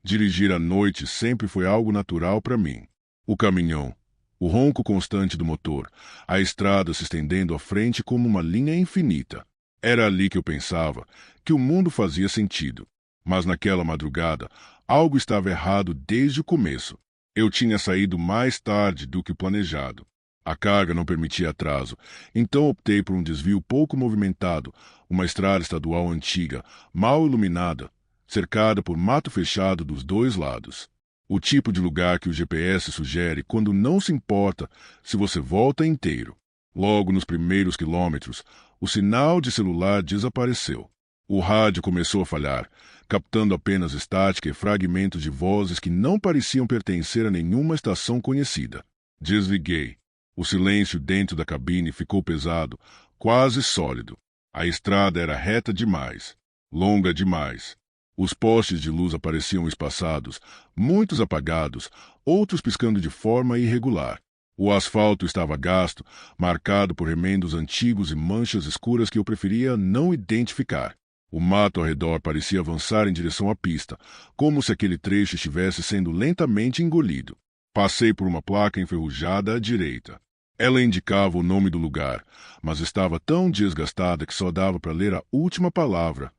Dirigir à noite sempre foi algo natural para mim. O caminhão, o ronco constante do motor, a estrada se estendendo à frente como uma linha infinita. Era ali que eu pensava que o mundo fazia sentido. Mas naquela madrugada, algo estava errado desde o começo. Eu tinha saído mais tarde do que o planejado. A carga não permitia atraso, então optei por um desvio pouco movimentado, uma estrada estadual antiga, mal iluminada, cercada por mato fechado dos dois lados. O tipo de lugar que o GPS sugere quando não se importa se você volta inteiro. Logo nos primeiros quilômetros, o sinal de celular desapareceu. O rádio começou a falhar, captando apenas estática e fragmentos de vozes que não pareciam pertencer a nenhuma estação conhecida. Desliguei. O silêncio dentro da cabine ficou pesado, quase sólido. A estrada era reta demais, longa demais. Os postes de luz apareciam espaçados, muitos apagados, outros piscando de forma irregular. O asfalto estava gasto, marcado por remendos antigos e manchas escuras que eu preferia não identificar. O mato ao redor parecia avançar em direção à pista, como se aquele trecho estivesse sendo lentamente engolido. Passei por uma placa enferrujada à direita. Ela indicava o nome do lugar, mas estava tão desgastada que só dava para ler a última palavra: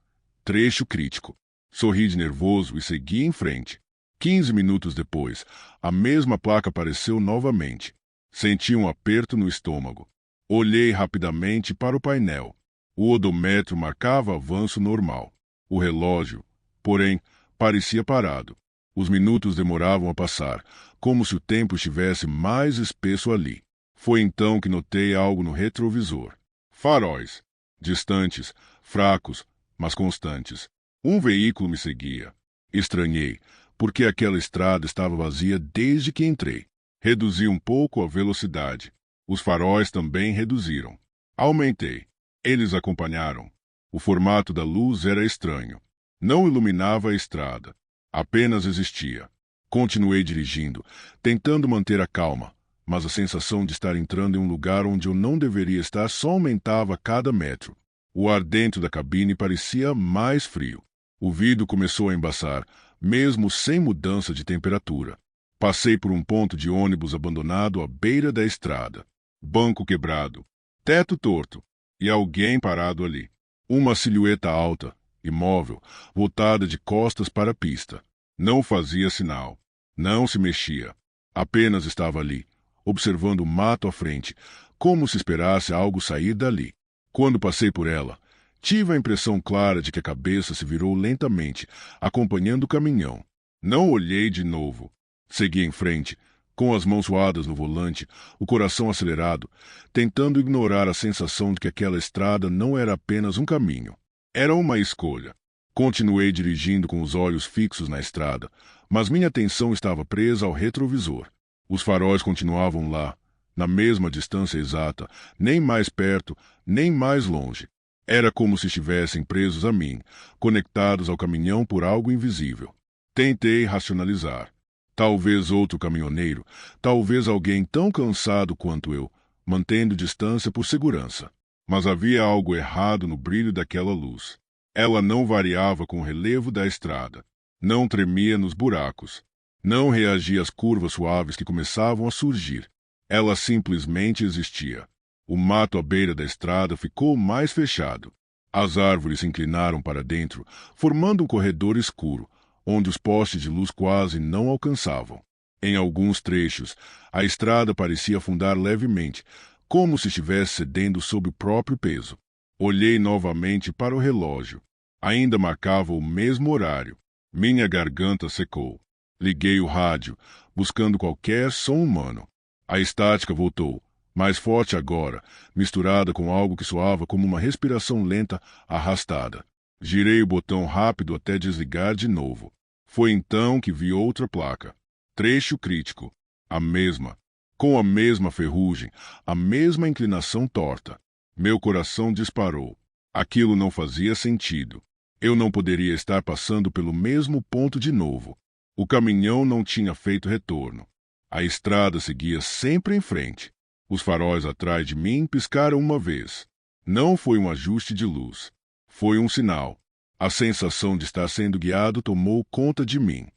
trecho crítico. Sorri de nervoso e segui em frente. 15 minutos depois, a mesma placa apareceu novamente. Senti um aperto no estômago. Olhei rapidamente para o painel. O odometro marcava avanço normal. O relógio, porém, parecia parado. Os minutos demoravam a passar, como se o tempo estivesse mais espesso ali. Foi então que notei algo no retrovisor. Faróis. Distantes, fracos, mas constantes. Um veículo me seguia. Estranhei, porque aquela estrada estava vazia desde que entrei. Reduzi um pouco a velocidade. Os faróis também reduziram. Aumentei. Eles acompanharam. O formato da luz era estranho. Não iluminava a estrada. Apenas existia. Continuei dirigindo, tentando manter a calma, mas a sensação de estar entrando em um lugar onde eu não deveria estar só aumentava a cada metro. O ar dentro da cabine parecia mais frio. O vidro começou a embaçar, mesmo sem mudança de temperatura. Passei por um ponto de ônibus abandonado à beira da estrada. Banco quebrado, teto torto e alguém parado ali. Uma silhueta alta, imóvel, voltada de costas para a pista. Não fazia sinal. Não se mexia. Apenas estava ali, observando o mato à frente, como se esperasse algo sair dali. Quando passei por ela, tive a impressão clara de que a cabeça se virou lentamente, acompanhando o caminhão. Não olhei de novo. Segui em frente, com as mãos suadas no volante, o coração acelerado, tentando ignorar a sensação de que aquela estrada não era apenas um caminho. Era uma escolha. Continuei dirigindo com os olhos fixos na estrada, mas minha atenção estava presa ao retrovisor. Os faróis continuavam lá, na mesma distância exata, nem mais perto, nem mais longe. Era como se estivessem presos a mim, conectados ao caminhão por algo invisível. Tentei racionalizar. Talvez outro caminhoneiro, talvez alguém tão cansado quanto eu, mantendo distância por segurança. Mas havia algo errado no brilho daquela luz. Ela não variava com o relevo da estrada. Não tremia nos buracos. Não reagia às curvas suaves que começavam a surgir. Ela simplesmente existia. O mato à beira da estrada ficou mais fechado. As árvores se inclinaram para dentro, formando um corredor escuro, onde os postes de luz quase não alcançavam. Em alguns trechos, a estrada parecia afundar levemente, como se estivesse cedendo sob o próprio peso. Olhei novamente para o relógio. Ainda marcava o mesmo horário. Minha garganta secou. Liguei o rádio, buscando qualquer som humano. A estática voltou, mais forte agora, misturada com algo que soava como uma respiração lenta, arrastada. Girei o botão rápido até desligar de novo. Foi então que vi outra placa. Trecho crítico. A mesma. Com a mesma ferrugem, a mesma inclinação torta. Meu coração disparou. Aquilo não fazia sentido. Eu não poderia estar passando pelo mesmo ponto de novo. O caminhão não tinha feito retorno. A estrada seguia sempre em frente. Os faróis atrás de mim piscaram uma vez. Não foi um ajuste de luz. Foi um sinal. A sensação de estar sendo guiado tomou conta de mim.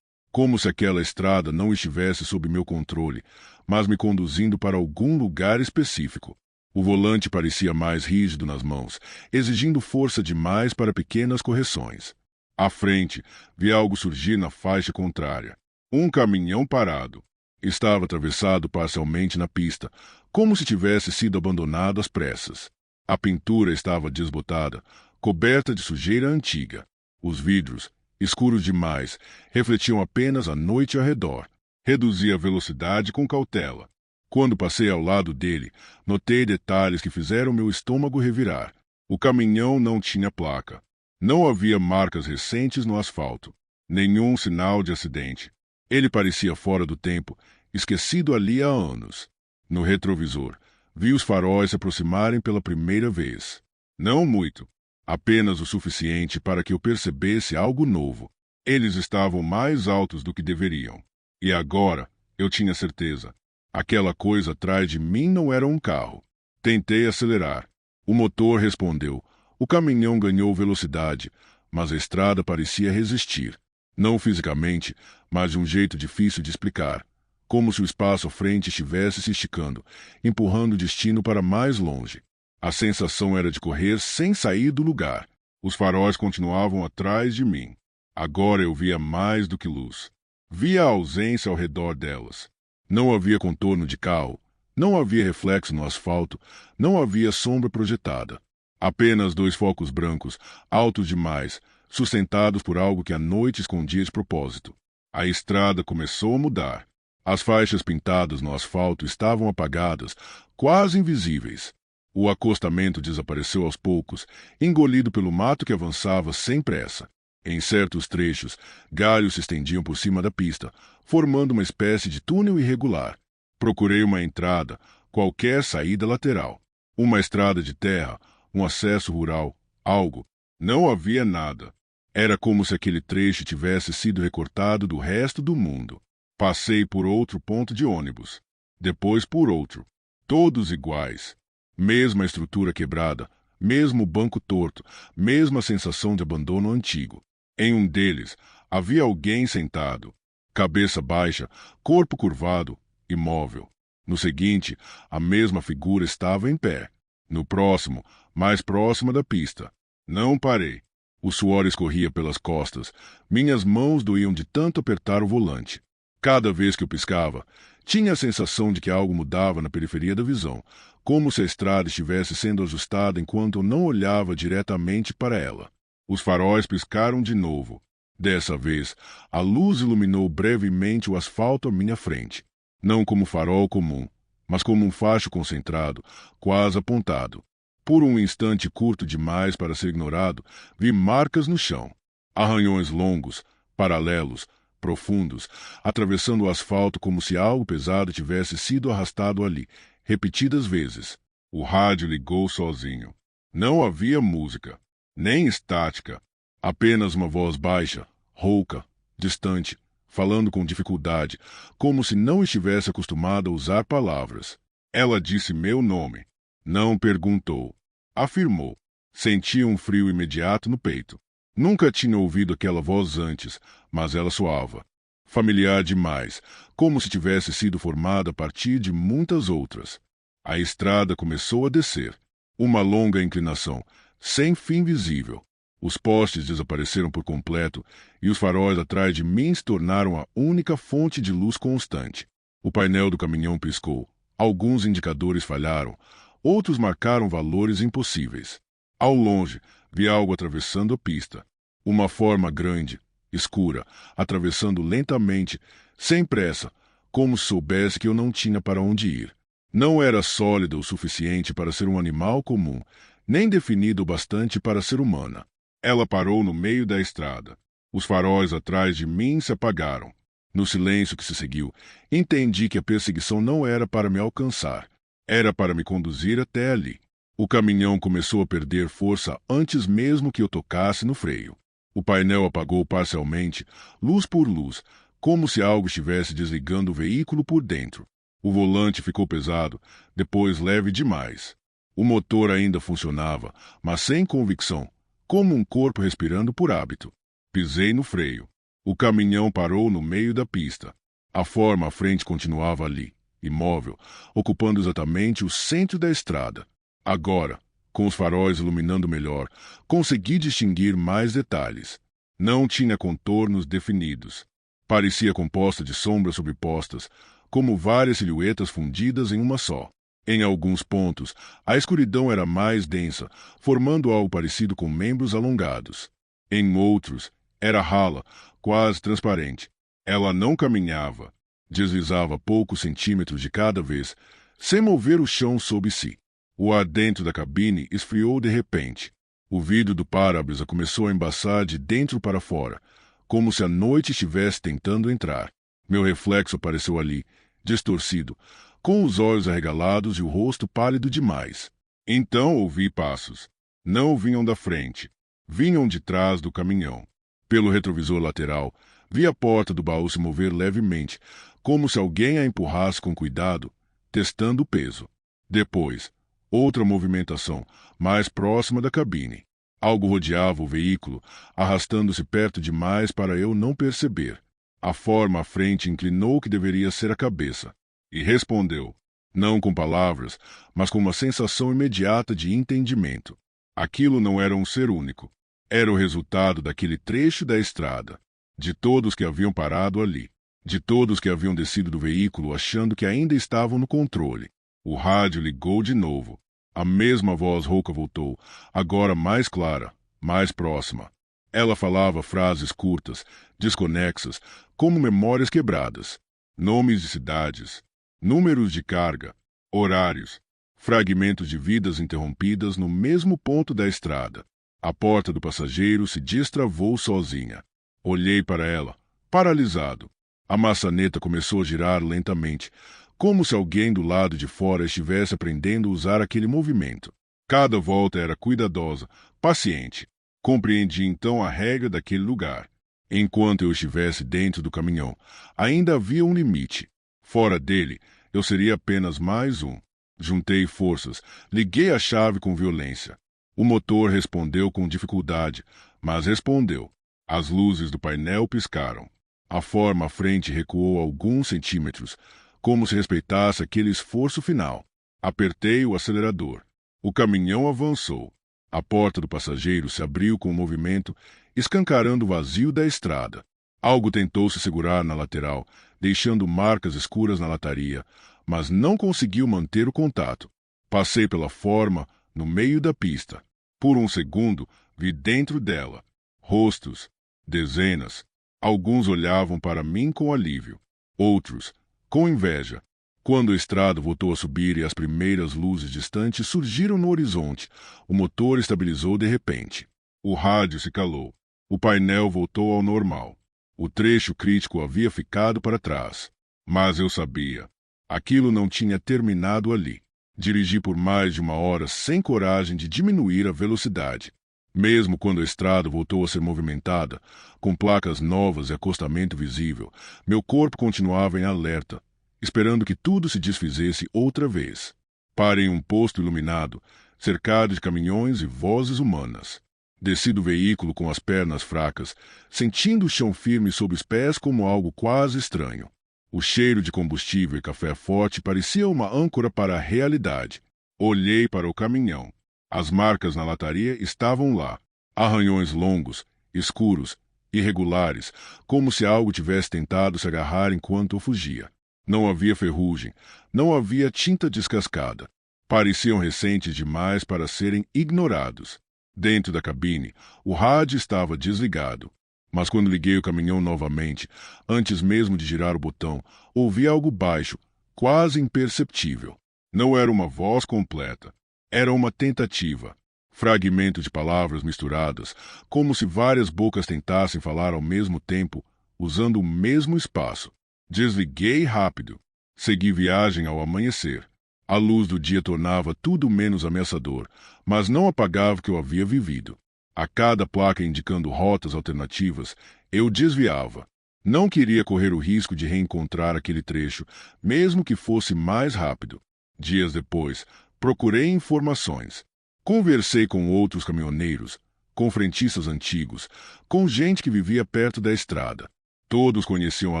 como se aquela estrada não estivesse sob meu controle, mas me conduzindo para algum lugar específico. O volante parecia mais rígido nas mãos, exigindo força demais para pequenas correções. À frente, vi algo surgir na faixa contrária. Um caminhão parado. Estava atravessado parcialmente na pista, como se tivesse sido abandonado às pressas. A pintura estava desbotada, coberta de sujeira antiga. Os vidros, escuros demais, refletiam apenas a noite ao redor. Reduzi a velocidade com cautela. Quando passei ao lado dele, notei detalhes que fizeram meu estômago revirar. O caminhão não tinha placa. Não havia marcas recentes no asfalto. Nenhum sinal de acidente. Ele parecia fora do tempo, esquecido ali há anos. No retrovisor, vi os faróis se aproximarem pela primeira vez. Não muito. Apenas o suficiente para que eu percebesse algo novo. Eles estavam mais altos do que deveriam. E agora, eu tinha certeza. Aquela coisa atrás de mim não era um carro. Tentei acelerar. O motor respondeu. O caminhão ganhou velocidade, mas a estrada parecia resistir. Não fisicamente, mas de um jeito difícil de explicar. Como se o espaço à frente estivesse se esticando, empurrando o destino para mais longe. A sensação era de correr sem sair do lugar. Os faróis continuavam atrás de mim. Agora eu via mais do que luz. Via a ausência ao redor delas. Não havia contorno de carro, não havia reflexo no asfalto, não havia sombra projetada. Apenas dois focos brancos, altos demais, sustentados por algo que a noite escondia de propósito. A estrada começou a mudar. As faixas pintadas no asfalto estavam apagadas, quase invisíveis. O acostamento desapareceu aos poucos, engolido pelo mato que avançava sem pressa. Em certos trechos, galhos se estendiam por cima da pista, formando uma espécie de túnel irregular. Procurei uma entrada, qualquer saída lateral. Uma estrada de terra, um acesso rural, algo. Não havia nada. Era como se aquele trecho tivesse sido recortado do resto do mundo. Passei por outro ponto de ônibus. Depois por outro. Todos iguais. Mesma estrutura quebrada, mesmo banco torto, mesma sensação de abandono antigo. Em um deles, havia alguém sentado, cabeça baixa, corpo curvado, imóvel. No seguinte, a mesma figura estava em pé. No próximo, mais próxima da pista. Não parei. O suor escorria pelas costas. Minhas mãos doíam de tanto apertar o volante. Cada vez que eu piscava, tinha a sensação de que algo mudava na periferia da visão, como se a estrada estivesse sendo ajustada enquanto eu não olhava diretamente para ela. Os faróis piscaram de novo. Dessa vez, a luz iluminou brevemente o asfalto à minha frente. Não como farol comum, mas como um facho concentrado, quase apontado. Por um instante curto demais para ser ignorado, vi marcas no chão. Arranhões longos, paralelos, profundos, atravessando o asfalto como se algo pesado tivesse sido arrastado ali, repetidas vezes. O rádio ligou sozinho. Não havia música. Nem estática, apenas uma voz baixa, rouca, distante, falando com dificuldade, como se não estivesse acostumada a usar palavras. Ela disse meu nome. Não perguntou. Afirmou. Sentia um frio imediato no peito. Nunca tinha ouvido aquela voz antes, mas ela soava familiar demais, como se tivesse sido formada a partir de muitas outras. A estrada começou a descer. Uma longa inclinação, sem fim visível. Os postes desapareceram por completo e os faróis atrás de mim se tornaram a única fonte de luz constante. O painel do caminhão piscou. Alguns indicadores falharam, outros marcaram valores impossíveis. Ao longe, vi algo atravessando a pista. Uma forma grande, escura, atravessando lentamente, sem pressa, como se soubesse que eu não tinha para onde ir. Não era sólida o suficiente para ser um animal comum, nem definida o bastante para ser humana. Ela parou no meio da estrada. Os faróis atrás de mim se apagaram. No silêncio que se seguiu, entendi que a perseguição não era para me alcançar. Era para me conduzir até ali. O caminhão começou a perder força antes mesmo que eu tocasse no freio. O painel apagou parcialmente, luz por luz, como se algo estivesse desligando o veículo por dentro. O volante ficou pesado, depois leve demais. O motor ainda funcionava, mas sem convicção, como um corpo respirando por hábito. Pisei no freio. O caminhão parou no meio da pista. A forma à frente continuava ali, imóvel, ocupando exatamente o centro da estrada. Agora, com os faróis iluminando melhor, consegui distinguir mais detalhes. Não tinha contornos definidos. Parecia composta de sombras sobrepostas, como várias silhuetas fundidas em uma só. Em alguns pontos, a escuridão era mais densa, formando algo parecido com membros alongados. Em outros, era rala, quase transparente. Ela não caminhava. Deslizava poucos centímetros de cada vez, sem mover o chão sob si. O ar dentro da cabine esfriou de repente. O vidro do para-brisa começou a embaçar de dentro para fora, como se a noite estivesse tentando entrar. Meu reflexo apareceu ali, distorcido, com os olhos arregalados e o rosto pálido demais. Então ouvi passos. Não vinham da frente. Vinham de trás do caminhão. Pelo retrovisor lateral, vi a porta do baú se mover levemente, como se alguém a empurrasse com cuidado, testando o peso. Depois, outra movimentação, mais próxima da cabine. Algo rodeava o veículo, arrastando-se perto demais para eu não perceber. A forma à frente inclinou que deveria ser a cabeça. E respondeu, não com palavras, mas com uma sensação imediata de entendimento. Aquilo não era um ser único. Era o resultado daquele trecho da estrada. De todos que haviam parado ali. De todos que haviam descido do veículo achando que ainda estavam no controle. O rádio ligou de novo. A mesma voz rouca voltou, agora mais clara, mais próxima. Ela falava frases curtas, desconexas, como memórias quebradas. Nomes de cidades, números de carga, horários, fragmentos de vidas interrompidas no mesmo ponto da estrada. A porta do passageiro se destravou sozinha. Olhei para ela, paralisado. A maçaneta começou a girar lentamente, como se alguém do lado de fora estivesse aprendendo a usar aquele movimento. Cada volta era cuidadosa, paciente. Compreendi então a regra daquele lugar. Enquanto eu estivesse dentro do caminhão, ainda havia um limite. Fora dele, eu seria apenas mais um. Juntei forças, liguei a chave com violência. O motor respondeu com dificuldade, mas respondeu. As luzes do painel piscaram. A forma à frente recuou alguns centímetros, como se respeitasse aquele esforço final. Apertei o acelerador. O caminhão avançou. A porta do passageiro se abriu com um movimento, escancarando o vazio da estrada. Algo tentou se segurar na lateral, deixando marcas escuras na lataria, mas não conseguiu manter o contato. Passei pela forma, no meio da pista. Por um segundo, vi dentro dela. Rostos, dezenas. Alguns olhavam para mim com alívio. Outros, com inveja. Quando a estrada voltou a subir e as primeiras luzes distantes surgiram no horizonte, o motor estabilizou de repente. O rádio se calou. O painel voltou ao normal. O trecho crítico havia ficado para trás. Mas eu sabia. Aquilo não tinha terminado ali. Dirigi por mais de uma hora sem coragem de diminuir a velocidade. Mesmo quando a estrada voltou a ser movimentada, com placas novas e acostamento visível, meu corpo continuava em alerta, esperando que tudo se desfizesse outra vez. Parei em um posto iluminado, cercado de caminhões e vozes humanas. Desci do veículo com as pernas fracas, sentindo o chão firme sob os pés como algo quase estranho. O cheiro de combustível e café forte parecia uma âncora para a realidade. Olhei para o caminhão. As marcas na lataria estavam lá. Arranhões longos, escuros, irregulares, como se algo tivesse tentado se agarrar enquanto eu fugia. Não havia ferrugem, não havia tinta descascada. Pareciam recentes demais para serem ignorados. Dentro da cabine, o rádio estava desligado. Mas quando liguei o caminhão novamente, antes mesmo de girar o botão, ouvi algo baixo, quase imperceptível. Não era uma voz completa. Era uma tentativa. Fragmento de palavras misturadas, como se várias bocas tentassem falar ao mesmo tempo, usando o mesmo espaço. Desliguei rápido. Segui viagem ao amanhecer. A luz do dia tornava tudo menos ameaçador, mas não apagava o que eu havia vivido. A cada placa indicando rotas alternativas, eu desviava. Não queria correr o risco de reencontrar aquele trecho, mesmo que fosse mais rápido. Dias depois, procurei informações. Conversei com outros caminhoneiros, com frentistas antigos, com gente que vivia perto da estrada. Todos conheciam a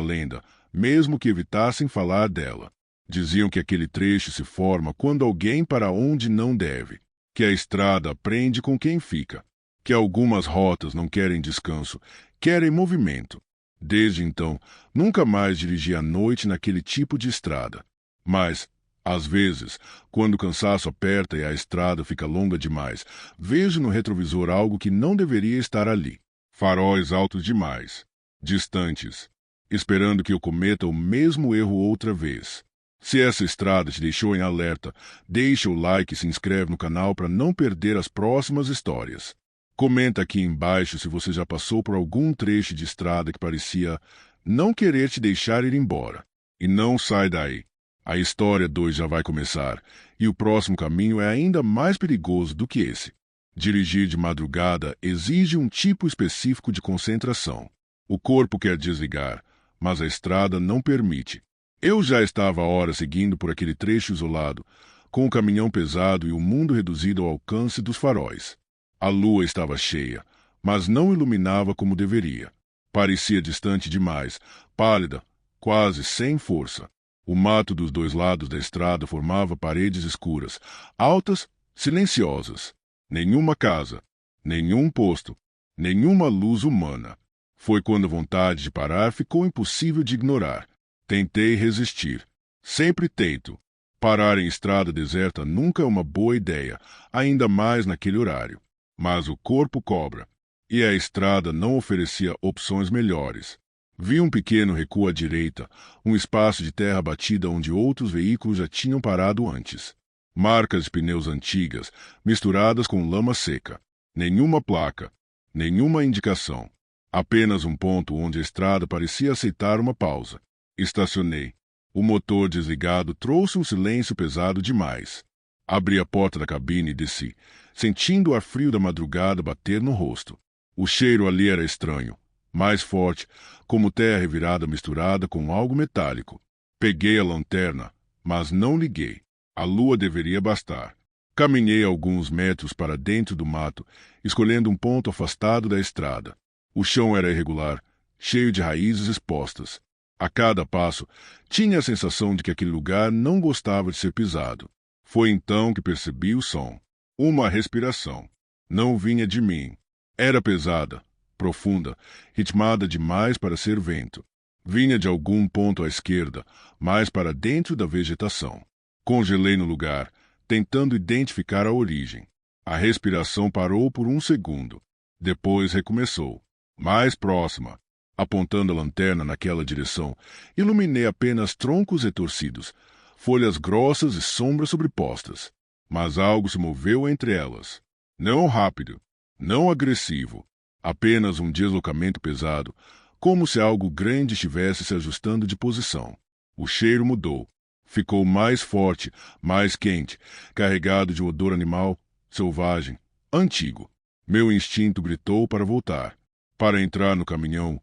lenda, mesmo que evitassem falar dela. Diziam que aquele trecho se forma quando alguém para onde não deve, que a estrada prende com quem fica, que algumas rotas não querem descanso, querem movimento. Desde então, nunca mais dirigi à noite naquele tipo de estrada. Mas, às vezes, quando o cansaço aperta e a estrada fica longa demais, vejo no retrovisor algo que não deveria estar ali. Faróis altos demais, distantes, esperando que eu cometa o mesmo erro outra vez. Se essa estrada te deixou em alerta, deixa o like e se inscreve no canal para não perder as próximas histórias. Comenta aqui embaixo se você já passou por algum trecho de estrada que parecia não querer te deixar ir embora. E não sai daí. A história 2 já vai começar, e o próximo caminho é ainda mais perigoso do que esse. Dirigir de madrugada exige um tipo específico de concentração. O corpo quer desligar, mas a estrada não permite. Eu já estava há horas seguindo por aquele trecho isolado, com o caminhão pesado e o mundo reduzido ao alcance dos faróis. A lua estava cheia, mas não iluminava como deveria. Parecia distante demais, pálida, quase sem força. O mato dos dois lados da estrada formava paredes escuras, altas, silenciosas. Nenhuma casa, nenhum posto, nenhuma luz humana. Foi quando a vontade de parar ficou impossível de ignorar. Tentei resistir. Sempre tento. Parar em estrada deserta nunca é uma boa ideia, ainda mais naquele horário. Mas o corpo cobra. E a estrada não oferecia opções melhores. Vi um pequeno recuo à direita, um espaço de terra batida onde outros veículos já tinham parado antes. Marcas de pneus antigas, misturadas com lama seca. Nenhuma placa, nenhuma indicação. Apenas um ponto onde a estrada parecia aceitar uma pausa. Estacionei. O motor desligado trouxe um silêncio pesado demais. Abri a porta da cabine e desci, sentindo o ar frio da madrugada bater no rosto. O cheiro ali era estranho, mais forte, como terra revirada misturada com algo metálico. Peguei a lanterna, mas não liguei. A lua deveria bastar. Caminhei alguns metros para dentro do mato, escolhendo um ponto afastado da estrada. O chão era irregular, cheio de raízes expostas. A cada passo, tinha a sensação de que aquele lugar não gostava de ser pisado. Foi então que percebi o som. Uma respiração. Não vinha de mim. Era pesada, profunda, ritmada demais para ser vento. Vinha de algum ponto à esquerda, mais para dentro da vegetação. Congelei no lugar, tentando identificar a origem. A respiração parou por um segundo. Depois recomeçou. Mais próxima. Apontando a lanterna naquela direção, iluminei apenas troncos retorcidos, folhas grossas e sombras sobrepostas. Mas algo se moveu entre elas. Não rápido, não agressivo, apenas um deslocamento pesado, como se algo grande estivesse se ajustando de posição. O cheiro mudou. Ficou mais forte, mais quente, carregado de um odor animal, selvagem, antigo. Meu instinto gritou para voltar, para entrar no caminhão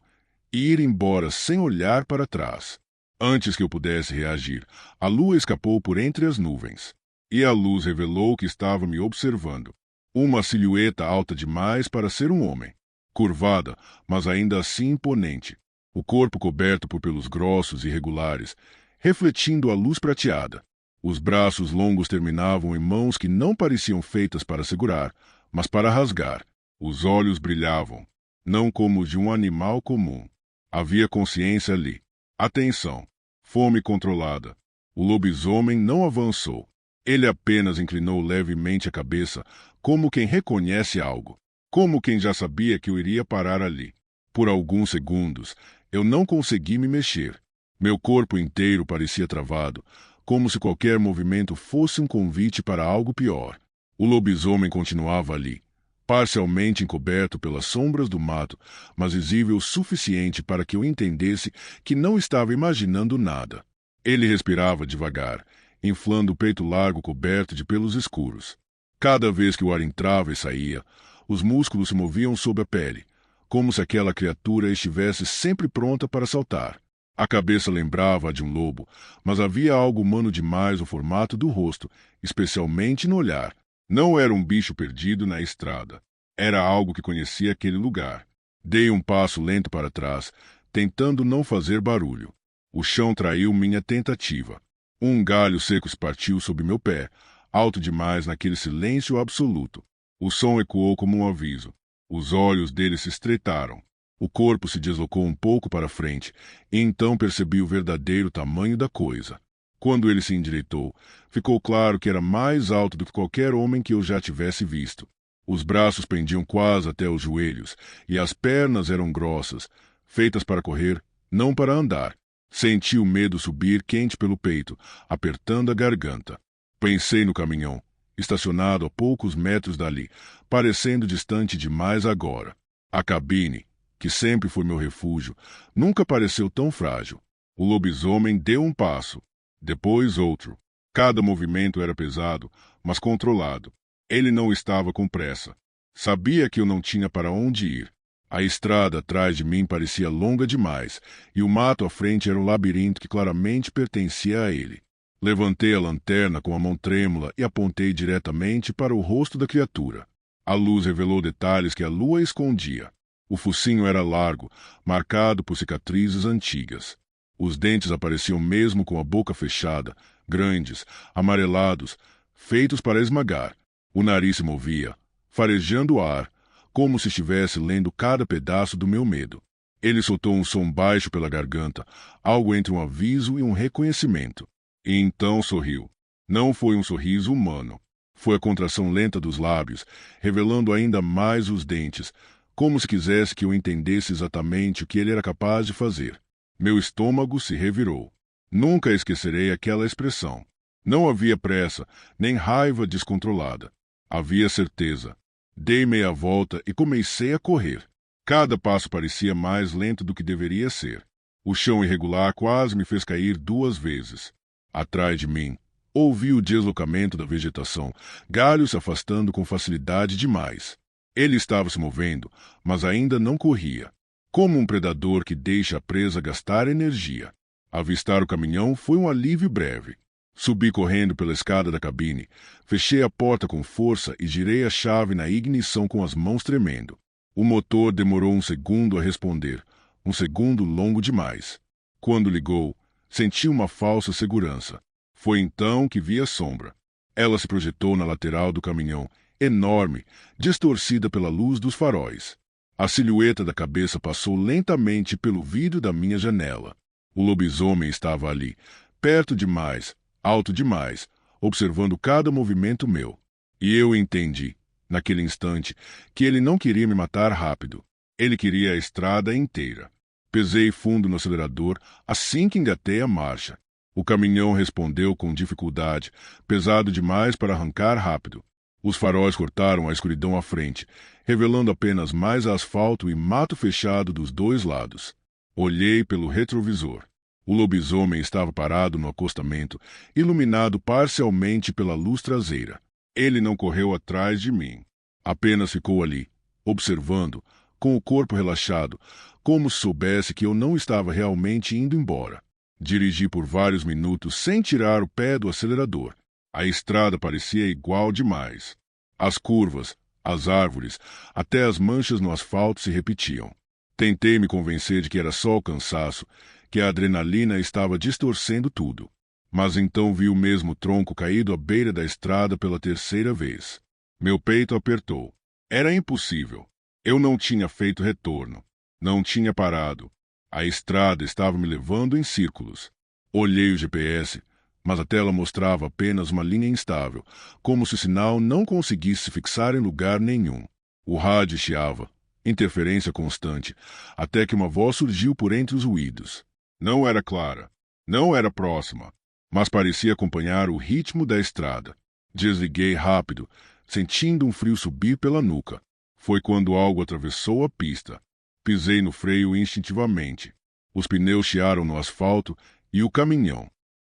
e ir embora sem olhar para trás. Antes que eu pudesse reagir, a lua escapou por entre as nuvens. E a luz revelou que estava me observando. Uma silhueta alta demais para ser um homem. Curvada, mas ainda assim imponente. O corpo coberto por pelos grossos e irregulares, refletindo a luz prateada. Os braços longos terminavam em mãos que não pareciam feitas para segurar, mas para rasgar. Os olhos brilhavam, não como os de um animal comum. Havia consciência ali. Atenção. Fome controlada. O lobisomem não avançou. Ele apenas inclinou levemente a cabeça, como quem reconhece algo. Como quem já sabia que eu iria parar ali. Por alguns segundos, eu não consegui me mexer. Meu corpo inteiro parecia travado, como se qualquer movimento fosse um convite para algo pior. O lobisomem continuava ali, parcialmente encoberto pelas sombras do mato, mas visível o suficiente para que eu entendesse que não estava imaginando nada. Ele respirava devagar, inflando o peito largo coberto de pelos escuros. Cada vez que o ar entrava e saía, os músculos se moviam sob a pele, como se aquela criatura estivesse sempre pronta para saltar. A cabeça lembrava a de um lobo, mas havia algo humano demais no formato do rosto, especialmente no olhar. Não era um bicho perdido na estrada. Era algo que conhecia aquele lugar. Dei um passo lento para trás, tentando não fazer barulho. O chão traiu minha tentativa. Um galho seco se partiu sob meu pé, alto demais naquele silêncio absoluto. O som ecoou como um aviso. Os olhos dele se estreitaram. O corpo se deslocou um pouco para frente, e então percebi o verdadeiro tamanho da coisa. Quando ele se endireitou, ficou claro que era mais alto do que qualquer homem que eu já tivesse visto. Os braços pendiam quase até os joelhos, e as pernas eram grossas, feitas para correr, não para andar. Senti o medo subir quente pelo peito, apertando a garganta. Pensei no caminhão, estacionado a poucos metros dali, parecendo distante demais agora. A cabine, que sempre foi meu refúgio, nunca pareceu tão frágil. O lobisomem deu um passo, depois outro. Cada movimento era pesado, mas controlado. Ele não estava com pressa. Sabia que eu não tinha para onde ir. A estrada atrás de mim parecia longa demais, e o mato à frente era um labirinto que claramente pertencia a ele. Levantei a lanterna com a mão trêmula e apontei diretamente para o rosto da criatura. A luz revelou detalhes que a lua escondia. O focinho era largo, marcado por cicatrizes antigas. Os dentes apareciam mesmo com a boca fechada, grandes, amarelados, feitos para esmagar. O nariz se movia, farejando o ar, como se estivesse lendo cada pedaço do meu medo. Ele soltou um som baixo pela garganta, algo entre um aviso e um reconhecimento. E então sorriu. Não foi um sorriso humano. Foi a contração lenta dos lábios, revelando ainda mais os dentes, como se quisesse que eu entendesse exatamente o que ele era capaz de fazer. Meu estômago se revirou. Nunca esquecerei aquela expressão. Não havia pressa, nem raiva descontrolada. Havia certeza. Dei meia volta e comecei a correr. Cada passo parecia mais lento do que deveria ser. O chão irregular quase me fez cair 2 vezes. Atrás de mim, ouvi o deslocamento da vegetação, galhos se afastando com facilidade demais. Ele estava se movendo, mas ainda não corria. Como um predador que deixa a presa gastar energia. Avistar o caminhão foi um alívio breve. Subi correndo pela escada da cabine, fechei a porta com força e girei a chave na ignição com as mãos tremendo. O motor demorou 1 segundo a responder, 1 segundo longo demais. Quando ligou, senti uma falsa segurança. Foi então que vi a sombra. Ela se projetou na lateral do caminhão, enorme, distorcida pela luz dos faróis. A silhueta da cabeça passou lentamente pelo vidro da minha janela. O lobisomem estava ali, perto demais, alto demais, observando cada movimento meu. E eu entendi, naquele instante, que ele não queria me matar rápido. Ele queria a estrada inteira. Pesei fundo no acelerador assim que engatei a marcha. O caminhão respondeu com dificuldade, pesado demais para arrancar rápido. Os faróis cortaram a escuridão à frente, revelando apenas mais asfalto e mato fechado dos 2 lados. Olhei pelo retrovisor. O lobisomem estava parado no acostamento, iluminado parcialmente pela luz traseira. Ele não correu atrás de mim. Apenas ficou ali, observando, com o corpo relaxado, como se soubesse que eu não estava realmente indo embora. Dirigi por vários minutos sem tirar o pé do acelerador. A estrada parecia igual demais. As curvas, as árvores, até as manchas no asfalto se repetiam. Tentei me convencer de que era só o cansaço, que a adrenalina estava distorcendo tudo. Mas então vi o mesmo tronco caído à beira da estrada pela 3ª vez. Meu peito apertou. Era impossível. Eu não tinha feito retorno. Não tinha parado. A estrada estava me levando em círculos. Olhei o GPS, mas a tela mostrava apenas uma linha instável, como se o sinal não conseguisse se fixar em lugar nenhum. O rádio chiava, interferência constante, até que uma voz surgiu por entre os ruídos. Não era clara, não era próxima, mas parecia acompanhar o ritmo da estrada. Desliguei rápido, sentindo um frio subir pela nuca. Foi quando algo atravessou a pista. Pisei no freio instintivamente. Os pneus chiaram no asfalto e o caminhão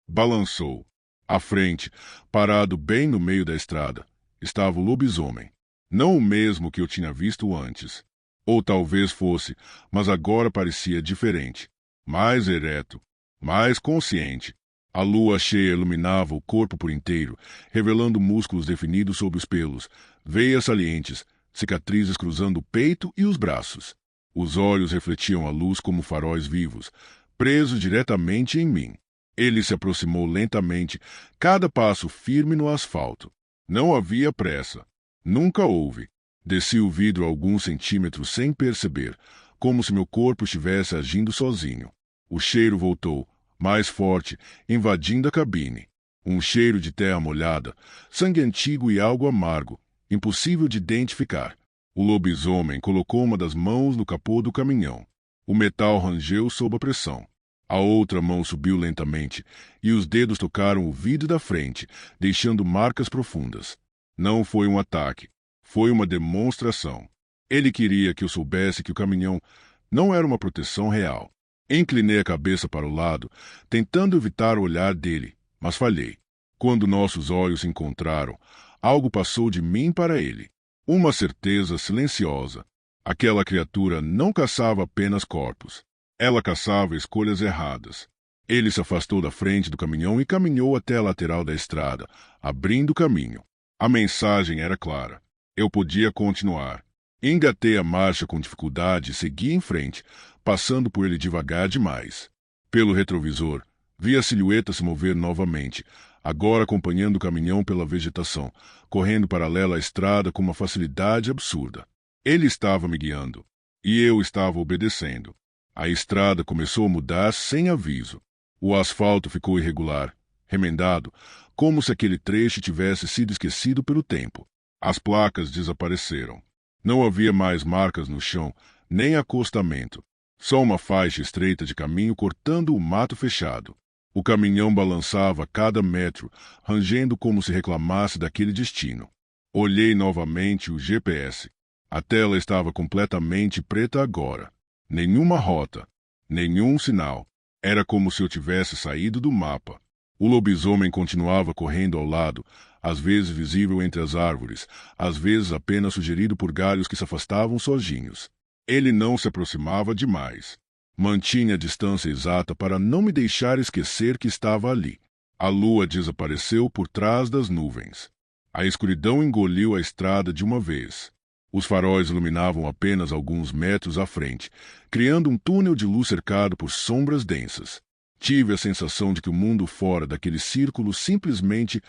balançou. À frente, parado bem no meio da estrada, estava o lobisomem. Não o mesmo que eu tinha visto antes. Ou talvez fosse, mas agora parecia diferente. Mais ereto, mais consciente. A lua cheia iluminava o corpo por inteiro, revelando músculos definidos sob os pelos, veias salientes, cicatrizes cruzando o peito e os braços. Os olhos refletiam a luz como faróis vivos, presos diretamente em mim. Ele se aproximou lentamente, cada passo firme no asfalto. Não havia pressa. Nunca houve. Desci o vidro alguns centímetros sem perceber, como se meu corpo estivesse agindo sozinho. O cheiro voltou, mais forte, invadindo a cabine. Um cheiro de terra molhada, sangue antigo e algo amargo, impossível de identificar. O lobisomem colocou uma das mãos no capô do caminhão. O metal rangeu sob a pressão. A outra mão subiu lentamente, e os dedos tocaram o vidro da frente, deixando marcas profundas. Não foi um ataque. Foi uma demonstração. Ele queria que eu soubesse que o caminhão não era uma proteção real. Inclinei a cabeça para o lado, tentando evitar o olhar dele, mas falhei. Quando nossos olhos se encontraram, algo passou de mim para ele. Uma certeza silenciosa. Aquela criatura não caçava apenas corpos. Ela caçava escolhas erradas. Ele se afastou da frente do caminhão e caminhou até a lateral da estrada, abrindo caminho. A mensagem era clara. Eu podia continuar. Engatei a marcha com dificuldade e segui em frente, passando por ele devagar demais. Pelo retrovisor, vi a silhueta se mover novamente, agora acompanhando o caminhão pela vegetação, correndo paralela à estrada com uma facilidade absurda. Ele estava me guiando, e eu estava obedecendo. A estrada começou a mudar sem aviso. O asfalto ficou irregular, remendado, como se aquele trecho tivesse sido esquecido pelo tempo. As placas desapareceram. Não havia mais marcas no chão, nem acostamento. Só uma faixa estreita de caminho cortando o mato fechado. O caminhão balançava a cada metro, rangendo como se reclamasse daquele destino. Olhei novamente o GPS. A tela estava completamente preta agora. Nenhuma rota, nenhum sinal. Era como se eu tivesse saído do mapa. O lobisomem continuava correndo ao lado, às vezes visível entre as árvores, às vezes apenas sugerido por galhos que se afastavam sozinhos. Ele não se aproximava demais. Mantinha a distância exata para não me deixar esquecer que estava ali. A lua desapareceu por trás das nuvens. A escuridão engoliu a estrada de uma vez. Os faróis iluminavam apenas alguns metros à frente, criando um túnel de luz cercado por sombras densas. Tive a sensação de que o mundo fora daquele círculo simplesmente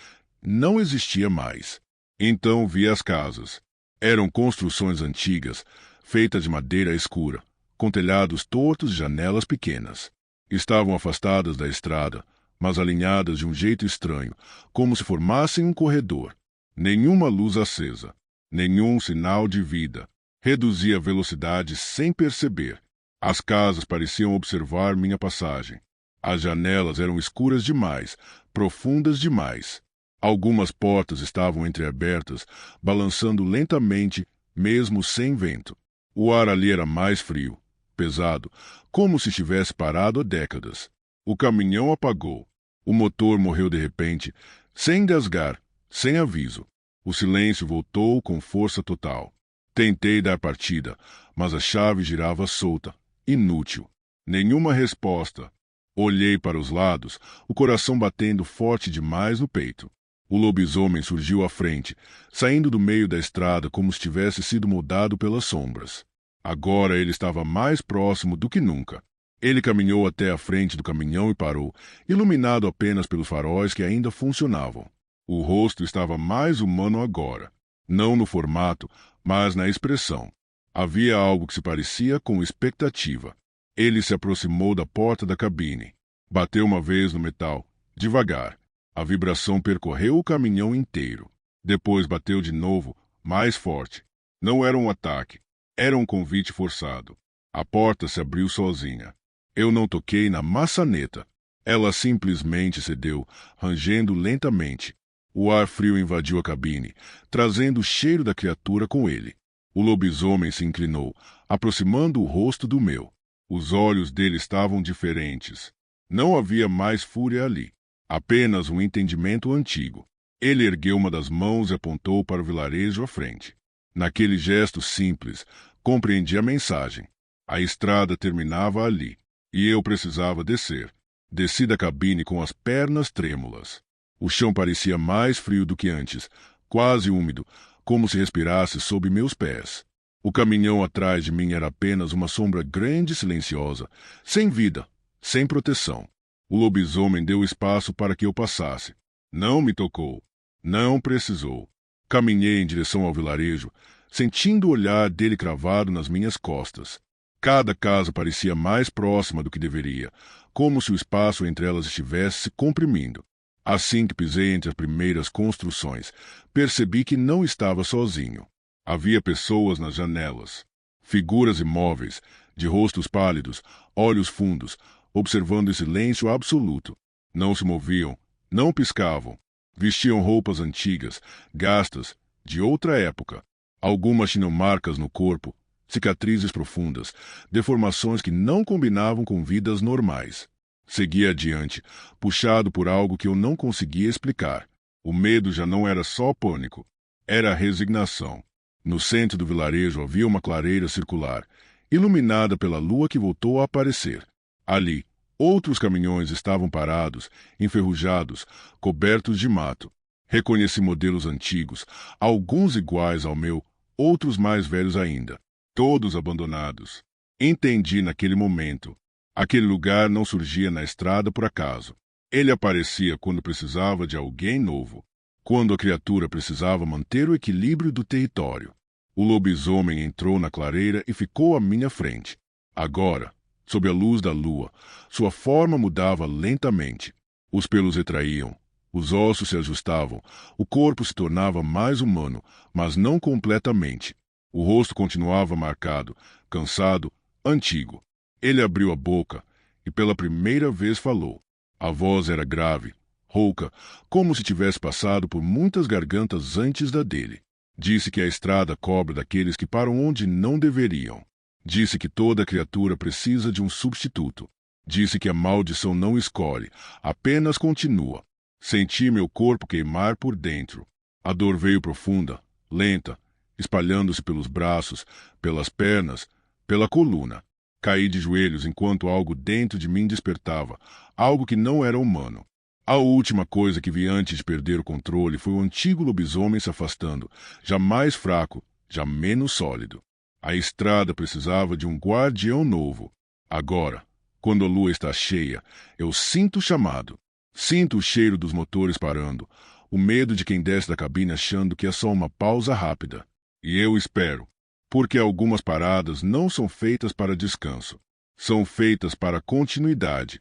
não existia mais. Então vi as casas. Eram construções antigas, feitas de madeira escura, com telhados tortos e janelas pequenas. Estavam afastadas da estrada, mas alinhadas de um jeito estranho, como se formassem um corredor. Nenhuma luz acesa, nenhum sinal de vida. Reduzi a velocidade sem perceber. As casas pareciam observar minha passagem. As janelas eram escuras demais, profundas demais. Algumas portas estavam entreabertas, balançando lentamente, mesmo sem vento. O ar ali era mais frio, pesado, como se estivesse parado há décadas. O caminhão apagou. O motor morreu de repente, sem engasgar, sem aviso. O silêncio voltou com força total. Tentei dar partida, mas a chave girava solta, inútil. Nenhuma resposta. Olhei para os lados, o coração batendo forte demais no peito. O lobisomem surgiu à frente, saindo do meio da estrada como se tivesse sido moldado pelas sombras. Agora ele estava mais próximo do que nunca. Ele caminhou até a frente do caminhão e parou, iluminado apenas pelos faróis que ainda funcionavam. O rosto estava mais humano agora, não no formato, mas na expressão. Havia algo que se parecia com expectativa. Ele se aproximou da porta da cabine. Bateu uma vez no metal, devagar. A vibração percorreu o caminhão inteiro. Depois bateu de novo, mais forte. Não era um ataque. Era um convite forçado. A porta se abriu sozinha. Eu não toquei na maçaneta. Ela simplesmente cedeu, rangendo lentamente. O ar frio invadiu a cabine, trazendo o cheiro da criatura com ele. O lobisomem se inclinou, aproximando o rosto do meu. Os olhos dele estavam diferentes. Não havia mais fúria ali, apenas um entendimento antigo. Ele ergueu uma das mãos e apontou para o vilarejo à frente. Naquele gesto simples, compreendi a mensagem. A estrada terminava ali, e eu precisava descer. Desci da cabine com as pernas trêmulas. O chão parecia mais frio do que antes, quase úmido, como se respirasse sob meus pés. O caminhão atrás de mim era apenas uma sombra grande e silenciosa, sem vida, sem proteção. O lobisomem deu espaço para que eu passasse. Não me tocou. Não precisou. Caminhei em direção ao vilarejo, sentindo o olhar dele cravado nas minhas costas. Cada casa parecia mais próxima do que deveria, como se o espaço entre elas estivesse se comprimindo. Assim que pisei entre as primeiras construções, percebi que não estava sozinho. Havia pessoas nas janelas, figuras imóveis, de rostos pálidos, olhos fundos, observando em silêncio absoluto. Não se moviam, não piscavam. Vestiam roupas antigas, gastas, de outra época. Algumas tinham marcas no corpo, cicatrizes profundas, deformações que não combinavam com vidas normais. Segui adiante, puxado por algo que eu não conseguia explicar. O medo já não era só pânico, era resignação. No centro do vilarejo havia uma clareira circular, iluminada pela lua que voltou a aparecer. Ali, outros caminhões estavam parados, enferrujados, cobertos de mato. Reconheci modelos antigos, alguns iguais ao meu, outros mais velhos ainda, todos abandonados. Entendi naquele momento. Aquele lugar não surgia na estrada por acaso. Ele aparecia quando precisava de alguém novo, quando a criatura precisava manter o equilíbrio do território. O lobisomem entrou na clareira e ficou à minha frente. Agora, sob a luz da lua, sua forma mudava lentamente. Os pelos retraíam, os ossos se ajustavam, o corpo se tornava mais humano, mas não completamente. O rosto continuava marcado, cansado, antigo. Ele abriu a boca e pela primeira vez falou. A voz era grave, rouca, como se tivesse passado por muitas gargantas antes da dele. Disse que a estrada cobra daqueles que param onde não deveriam. Disse que toda criatura precisa de um substituto. Disse que a maldição não escolhe, apenas continua. Senti meu corpo queimar por dentro. A dor veio profunda, lenta, espalhando-se pelos braços, pelas pernas, pela coluna. Caí de joelhos enquanto algo dentro de mim despertava, algo que não era humano. A última coisa que vi antes de perder o controle foi o antigo lobisomem se afastando, já mais fraco, já menos sólido. A estrada precisava de um guardião novo. Agora, quando a lua está cheia, eu sinto o chamado. Sinto o cheiro dos motores parando, o medo de quem desce da cabine achando que é só uma pausa rápida. E eu espero, porque algumas paradas não são feitas para descanso, são feitas para continuidade.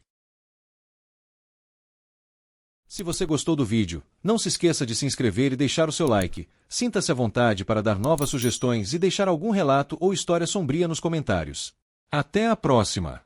Se você gostou do vídeo, não se esqueça de se inscrever e deixar o seu like. Sinta-se à vontade para dar novas sugestões e deixar algum relato ou história sombria nos comentários. Até a próxima!